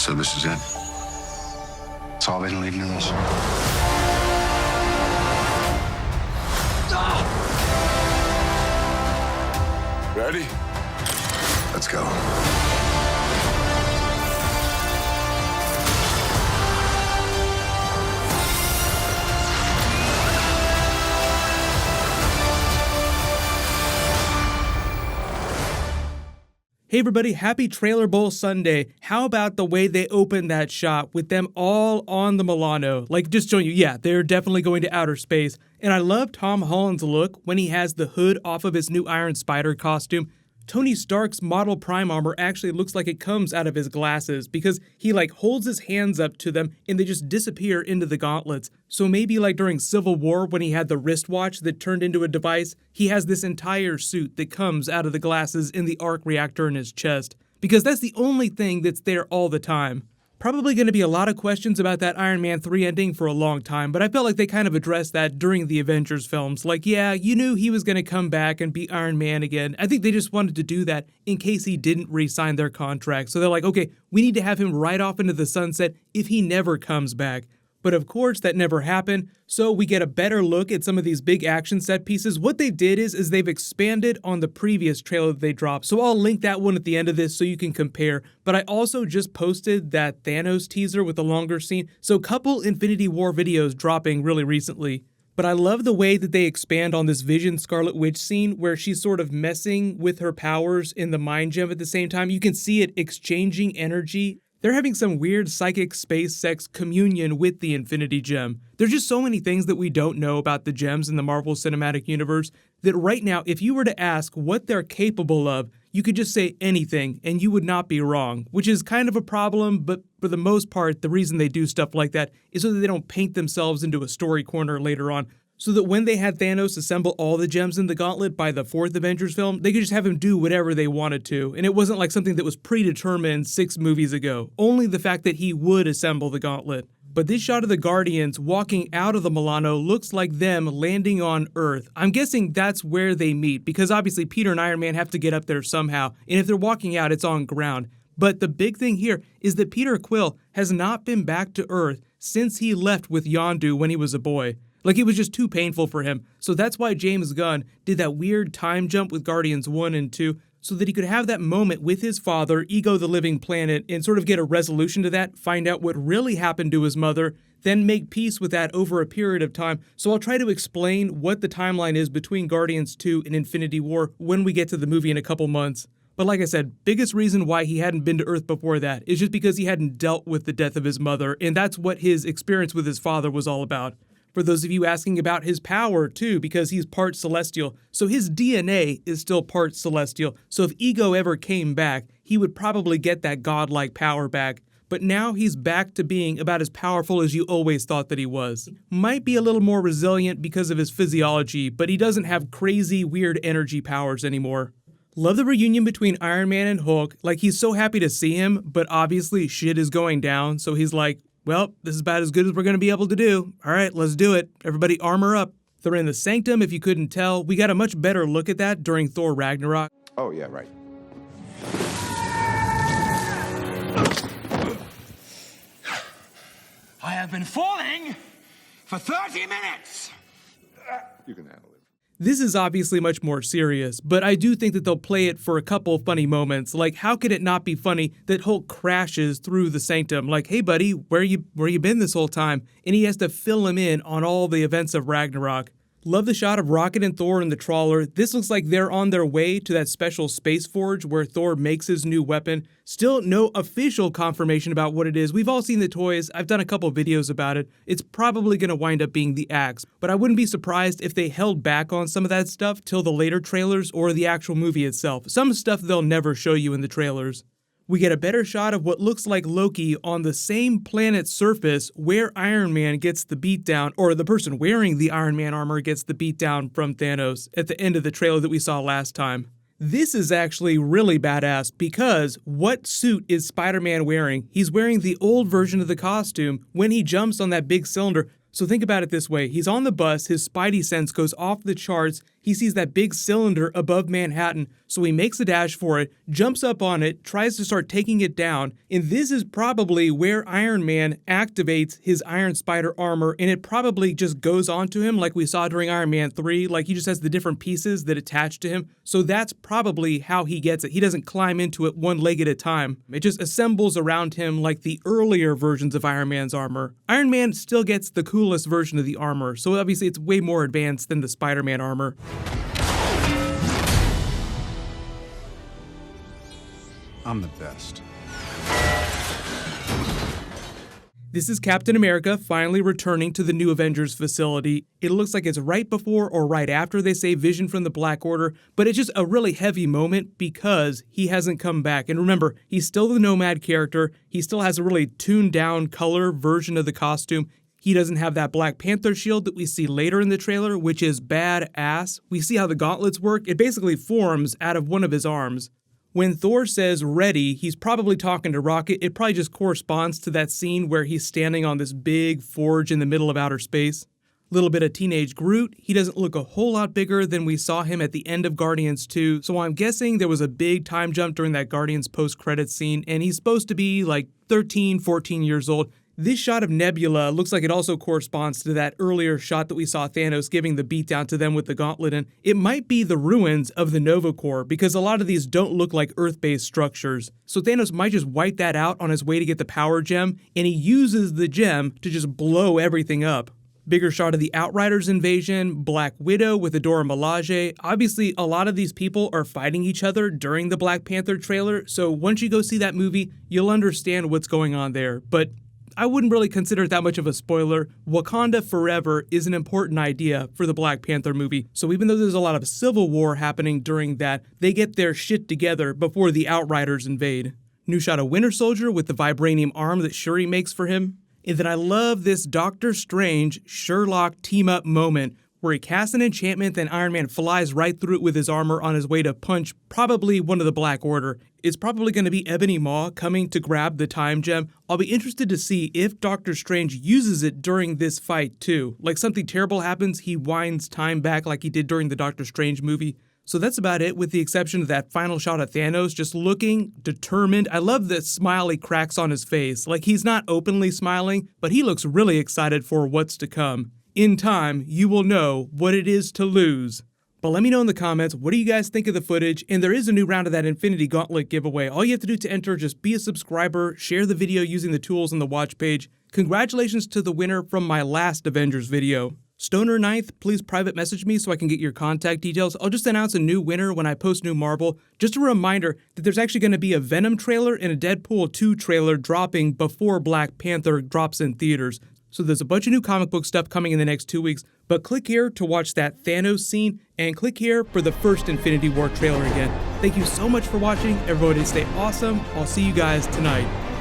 So this is it. It's all been leading to this. Ready? Let's go. Hey everybody, happy Trailer Bowl Sunday. How about the way they opened that shot with them all on the Milano? Like, just showing you, yeah, they're definitely going to outer space. And I love Tom Holland's look when he has the hood off of his new Iron Spider costume. Tony Stark's model prime armor actually looks like it comes out of his glasses because he holds his hands up to them and they just disappear into the gauntlets. So maybe like during Civil War when he had the wristwatch that turned into a device, he has this entire suit that comes out of the glasses in the arc reactor in his chest. Because that's the only thing that's there all the time. Probably going to be a lot of questions about that Iron Man 3 ending for a long time, but I felt like they kind of addressed that during the Avengers films. Like, yeah, you knew he was going to come back and be Iron Man again. I think they just wanted to do that in case he didn't re-sign their contract. So they're like, okay, we need to have him right off into the sunset if he never comes back. But of course, that never happened, so we get a better look at some of these big action set pieces. What they did is they've expanded on the previous trailer that they dropped, so I'll link that one at the end of this so you can compare. But I also just posted that Thanos teaser with the longer scene, so a couple Infinity War videos dropping really recently. But I love the way that they expand on this Vision Scarlet Witch scene where she's sort of messing with her powers in the Mind Gem at the same time. You can see it exchanging energy. They're having some weird psychic space sex communion with the Infinity Gem. There's just so many things that we don't know about the gems in the Marvel Cinematic Universe that right now, if you were to ask what they're capable of, you could just say anything and you would not be wrong, which is kind of a problem, but for the most part, the reason they do stuff like that is so that they don't paint themselves into a story corner later on. So that when they had Thanos assemble all the gems in the gauntlet by the fourth Avengers film, they could just have him do whatever they wanted to. And it wasn't like something that was predetermined 6 movies ago. Only the fact that he would assemble the gauntlet. But this shot of the Guardians walking out of the Milano looks like them landing on Earth. I'm guessing that's where they meet, because obviously Peter and Iron Man have to get up there somehow. And if they're walking out, it's on ground. But the big thing here is that Peter Quill has not been back to Earth since he left with Yondu when he was a boy. Like, it was just too painful for him. So that's why James Gunn did that weird time jump with Guardians 1 and 2, so that he could have that moment with his father, Ego the Living Planet, and sort of get a resolution to that, find out what really happened to his mother, then make peace with that over a period of time. So I'll try to explain what the timeline is between Guardians 2 and Infinity War when we get to the movie in a couple months. But like I said, biggest reason why he hadn't been to Earth before that is just because he hadn't dealt with the death of his mother, and that's what his experience with his father was all about. For those of you asking about his power, too, because he's part celestial, so his DNA is still part celestial. So if Ego ever came back, he would probably get that godlike power back. But now he's back to being about as powerful as you always thought that he was. Might be a little more resilient because of his physiology, but he doesn't have crazy, weird energy powers anymore. Love the reunion between Iron Man and Hulk. Like, he's so happy to see him, but obviously shit is going down, so he's like, well, this is about as good as we're going to be able to do. All right, let's do it. Everybody armor up. They're in the Sanctum, if you couldn't tell. We got a much better look at that during Thor Ragnarok. Oh, yeah, right. I have been falling for 30 minutes. You can handle it. This is obviously much more serious, but I do think that they'll play it for a couple funny moments. Like, how could it not be funny that Hulk crashes through the Sanctum? Like, hey buddy, where you been this whole time? And he has to fill him in on all the events of Ragnarok. Love the shot of Rocket and Thor in the trawler. This looks like they're on their way to that special space forge where Thor makes his new weapon. Still no official confirmation about what it is. We've all seen the toys. I've done a couple videos about it. It's probably going to wind up being the axe, but I wouldn't be surprised if they held back on some of that stuff till the later trailers or the actual movie itself. Some stuff they'll never show you in the trailers. We get a better shot of what looks like Loki on the same planet's surface where Iron Man gets the beatdown, or the person wearing the Iron Man armor gets the beatdown from Thanos at the end of the trailer that we saw last time. This is actually really badass because what suit is Spider-Man wearing? He's wearing the old version of the costume when he jumps on that big cylinder. So think about it this way. He's on the bus, his Spidey sense goes off the charts, He sees that big cylinder above Manhattan, so he makes a dash for it, jumps up on it, tries to start taking it down, and this is probably where Iron Man activates his Iron Spider armor, and it probably just goes onto him like we saw during Iron Man 3, like he just has the different pieces that attach to him, so that's probably how he gets it. He doesn't climb into it one leg at a time. It just assembles around him like the earlier versions of Iron Man's armor. Iron Man still gets the coolest version of the armor, so obviously it's way more advanced than the Spider-Man armor. I'm the best. This is Captain America finally returning to the new Avengers facility. It looks like it's right before or right after they save Vision from the Black Order, but it's just a really heavy moment because he hasn't come back. And remember, he's still the Nomad character. He still has a really tuned down color version of the costume. He doesn't have that Black Panther shield that we see later in the trailer, which is badass. We see how the gauntlets work. It basically forms out of one of his arms. When Thor says ready, he's probably talking to Rocket. It probably just corresponds to that scene where he's standing on this big forge in the middle of outer space. Little bit of teenage Groot. He doesn't look a whole lot bigger than we saw him at the end of Guardians 2, so I'm guessing there was a big time jump during that Guardians post-credits scene, and he's supposed to be like 13, 14 years old. This shot of Nebula looks like it also corresponds to that earlier shot that we saw Thanos giving the beatdown to them with the gauntlet, and it might be the ruins of the Nova Corps because a lot of these don't look like Earth-based structures. So Thanos might just wipe that out on his way to get the power gem, and he uses the gem to just blow everything up. Bigger shot of the Outriders invasion, Black Widow with Adora Milaje. Obviously, a lot of these people are fighting each other during the Black Panther trailer, so once you go see that movie, you'll understand what's going on there. But I wouldn't really consider it that much of a spoiler. Wakanda Forever is an important idea for the Black Panther movie, so even though there's a lot of civil war happening during that, they get their shit together before the Outriders invade. New shot of Winter Soldier with the vibranium arm that Shuri makes for him. And then I love this Doctor Strange Sherlock team-up moment where he casts an enchantment, then Iron Man flies right through it with his armor on his way to punch probably one of the Black Order. It's probably going to be Ebony Maw coming to grab the time gem. I'll be interested to see if Doctor Strange uses it during this fight too. Like something terrible happens, he winds time back like he did during the Doctor Strange movie. So that's about it, with the exception of that final shot of Thanos just looking determined. I love the smile he cracks on his face. Like he's not openly smiling, but he looks really excited for what's to come. In time, you will know what it is to lose. But let me know in the comments, what do you guys think of the footage? And there is a new round of that Infinity Gauntlet giveaway. All you have to do to enter, just be a subscriber, share the video using the tools on the watch page. Congratulations to the winner from my last Avengers video. Stoner 9th, please private message me so I can get your contact details. I'll just announce a new winner when I post new Marvel. Just a reminder that there's actually going to be a Venom trailer and a Deadpool 2 trailer dropping before Black Panther drops in theaters. So there's a bunch of new comic book stuff coming in the next 2 weeks, but click here to watch that Thanos scene, and click here for the first Infinity War trailer again. Thank you so much for watching. Everybody stay awesome. I'll see you guys tonight.